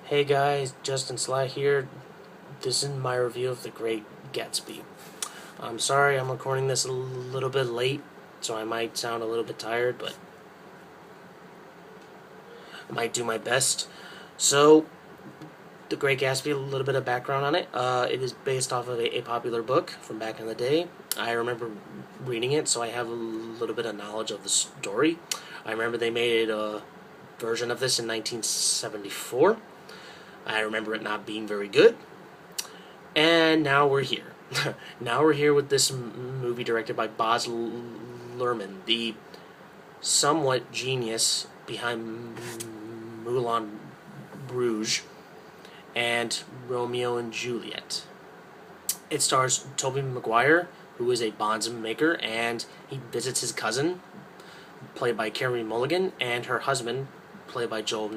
Hey guys, JustinSlaght here. This is my review of The Great Gatsby. I'm sorry I'm recording this a little bit late, so I might sound a little bit tired, but I might do my best. So, The Great Gatsby, a little bit of background on it. It is based off of a popular book from back in the day. I remember reading it, so I have a little bit of knowledge of the story. I remember they made a version of this in 1974. I remember it not being very good. And now we're here. Now we're here with this movie directed by Baz Luhrmann, the somewhat genius behind Moulin Rouge and Romeo and Juliet. It stars Tobey Maguire, who is a bonds maker, and he visits his cousin, played by Carey Mulligan, and her husband, played by Joel,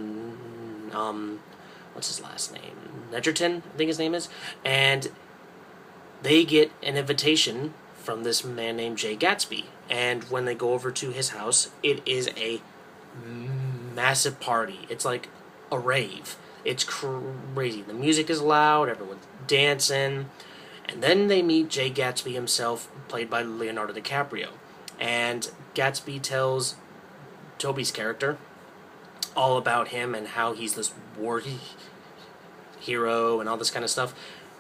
what's his last name? Nedgerton, I think his name is. And they get an invitation from this man named Jay Gatsby. And when they go over to his house, it is a massive party. It's like a rave. It's crazy. The music is loud, everyone's dancing. And then they meet Jay Gatsby himself, played by Leonardo DiCaprio. And Gatsby tells Toby's character all about him and how he's this war hero and all this kind of stuff.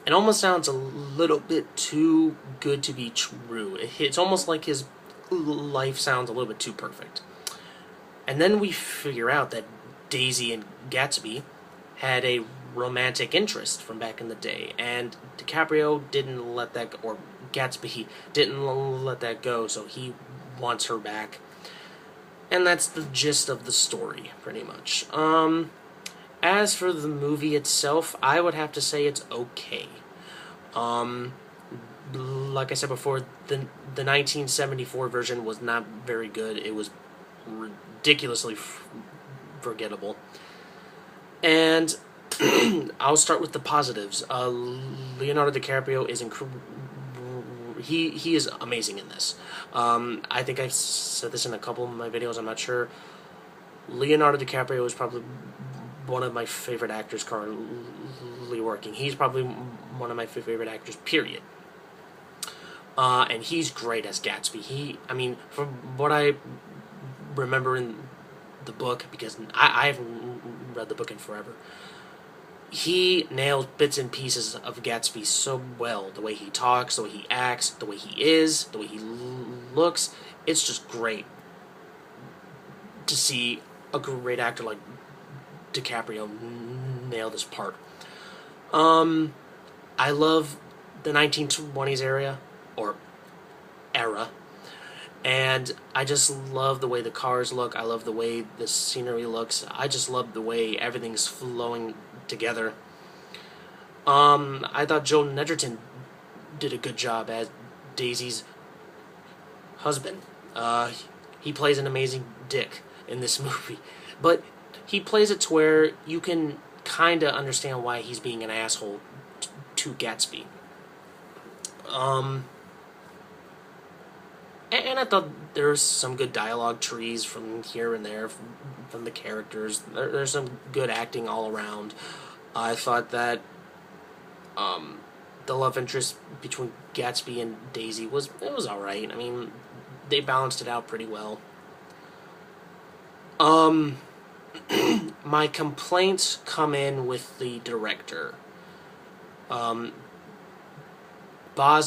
It almost sounds a little bit too good to be true. It's almost like his life sounds a little bit too perfect. And then we figure out that Daisy and Gatsby had a romantic interest from back in the day, and DiCaprio didn't let that go, or Gatsby didn't let that go, so he wants her back. And that's the gist of the story, pretty much. As for the movie itself, I would have to say it's okay. Like I said before, the 1974 version was not very good. It was ridiculously forgettable. And I'll start with the positives. Leonardo DiCaprio is he is amazing in this. I think I've said this in a couple of my videos, I'm not sure. Leonardo DiCaprio is probably one of my favorite actors currently working. He's probably one of my favorite actors, period. And he's great as Gatsby. From what I remember in the book, because I haven't read the book in forever, he nails bits and pieces of Gatsby so well. The way he talks, the way he acts, the way he is, the way he looks. It's just great to see a great actor like DiCaprio nail this part. I love the 1920s era, and I just love the way the cars look. I love the way the scenery looks. I just love the way everything's flowing together. I thought Joel Nedgerton did a good job as Daisy's husband. He plays an amazing dick in this movie, but he plays it to where you can kind of understand why he's being an asshole to Gatsby. And I thought there's some good dialogue trees from here and there from the characters. There's some good acting all around. I thought that the love interest between Gatsby and Daisy was alright. I mean, they balanced it out pretty well. My complaints come in with the director. Baz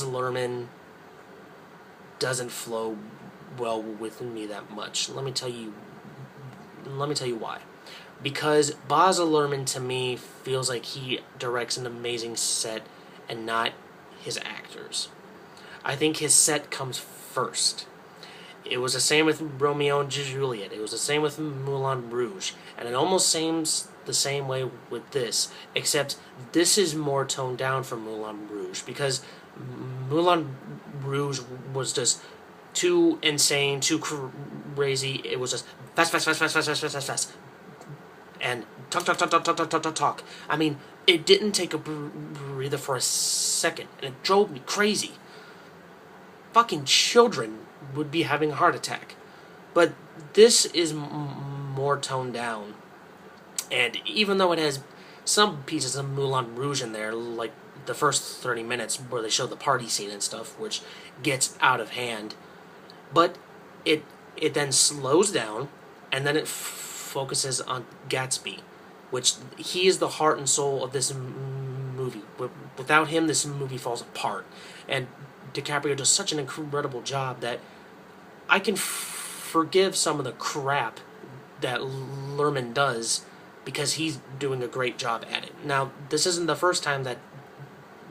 Luhrmann doesn't flow well with me that much. Let me tell you why. Because Baz Luhrmann, to me, feels like he directs an amazing set and not his actors. I think his set comes first. It was the same with Romeo and Juliet. It was the same with Moulin Rouge. And it almost seems the same way with this, except this is more toned down from Moulin Rouge, because Moulin Rouge was just too insane, too crazy. It was just fast. And talk. I mean, it didn't take a breather for a second, and it drove me crazy. Fucking children would be having a heart attack. But this is more toned down. And even though it has some pieces of Moulin Rouge in there, like the first 30 minutes where they show the party scene and stuff, which gets out of hand. But it it then slows down, and then it focuses on Gatsby, which he is the heart and soul of this movie. Without him, this movie falls apart. And DiCaprio does such an incredible job that I can forgive some of the crap that Lerman does because he's doing a great job at it. Now, this isn't the first time that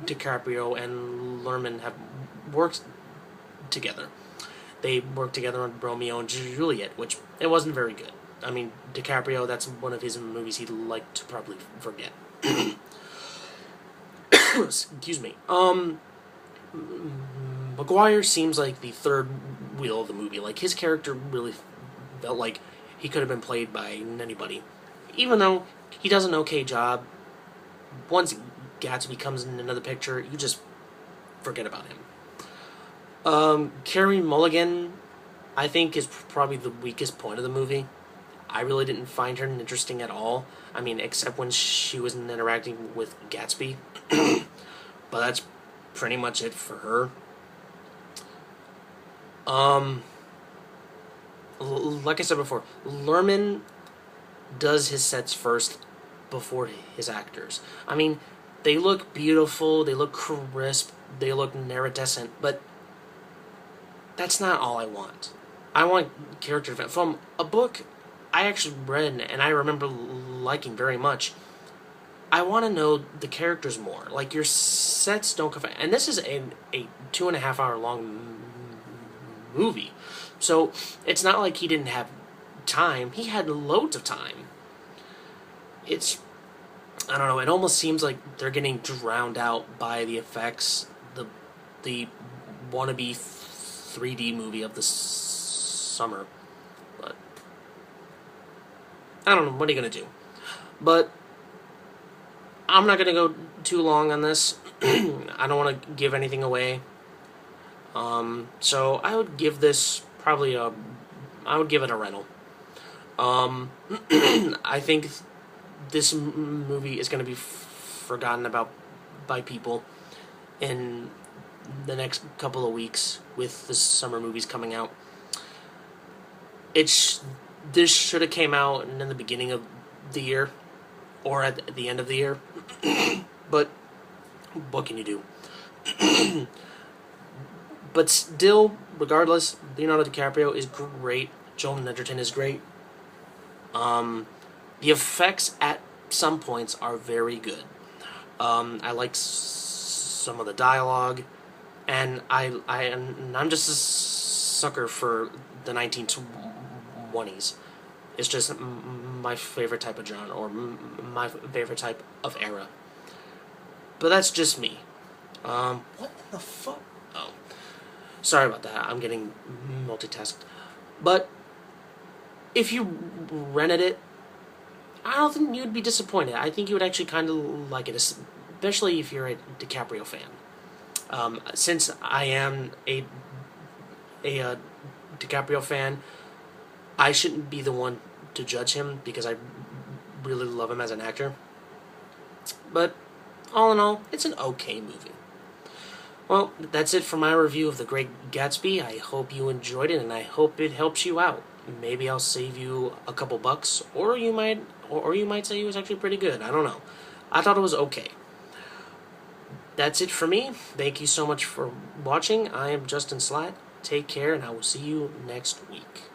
DiCaprio and Lerman have worked together. They worked together on Romeo and Juliet, which it wasn't very good. I mean, DiCaprio, that's one of his movies he'd like to probably forget. Excuse me. Maguire seems like the third wheel of the movie. Like, his character really felt like he could have been played by anybody. Even though he does an okay job, once Gatsby comes into the picture, you just forget about him. Carey Mulligan, I think, is probably the weakest point of the movie. I really didn't find her interesting at all. I mean, except when she was interacting with Gatsby. But that's pretty much it for her. Like I said before, Lerman does his sets first before his actors. I mean, they look beautiful, they look crisp, they look iridescent, but that's not all I want. I want character development. From a book I actually read and I remember liking very much, I want to know the characters more. Like, your sets don't come... And this is a 2.5 hour long movie. So, it's not like he didn't have time. He had loads of time. It's... I don't know, it almost seems like they're getting drowned out by the effects. The wannabe 3D movie of the summer. But... I don't know, what are you going to do? But... I'm not going to go too long on this. I don't want to give anything away. So I would give this probably I would give it a rental. I think this movie is going to be forgotten about by people in the next couple of weeks with the summer movies coming out. This should have came out in the beginning of the year or at the end of the year. But what can you do? But still, regardless, Leonardo DiCaprio is great. Joel Edgerton is great. The effects at some points are very good. I like some of the dialogue, and I'm just a sucker for the 1920s. It's just my favorite type of genre, or my favorite type of era. But that's just me. What the fuck? Oh. Sorry about that. I'm getting multitasked. But if you rented it, I don't think you'd be disappointed. I think you would actually kind of like it, especially if you're a DiCaprio fan. Since I am a DiCaprio fan, I shouldn't be the one to judge him because I really love him as an actor. But all in all, it's an okay movie. Well, that's it for my review of The Great Gatsby. I hope you enjoyed it, and I hope it helps you out. Maybe I'll save you a couple bucks, or you might say it was actually pretty good. I don't know. I thought it was okay. That's it for me. Thank you so much for watching. I am JustinSlaght. Take care, and I will see you next week.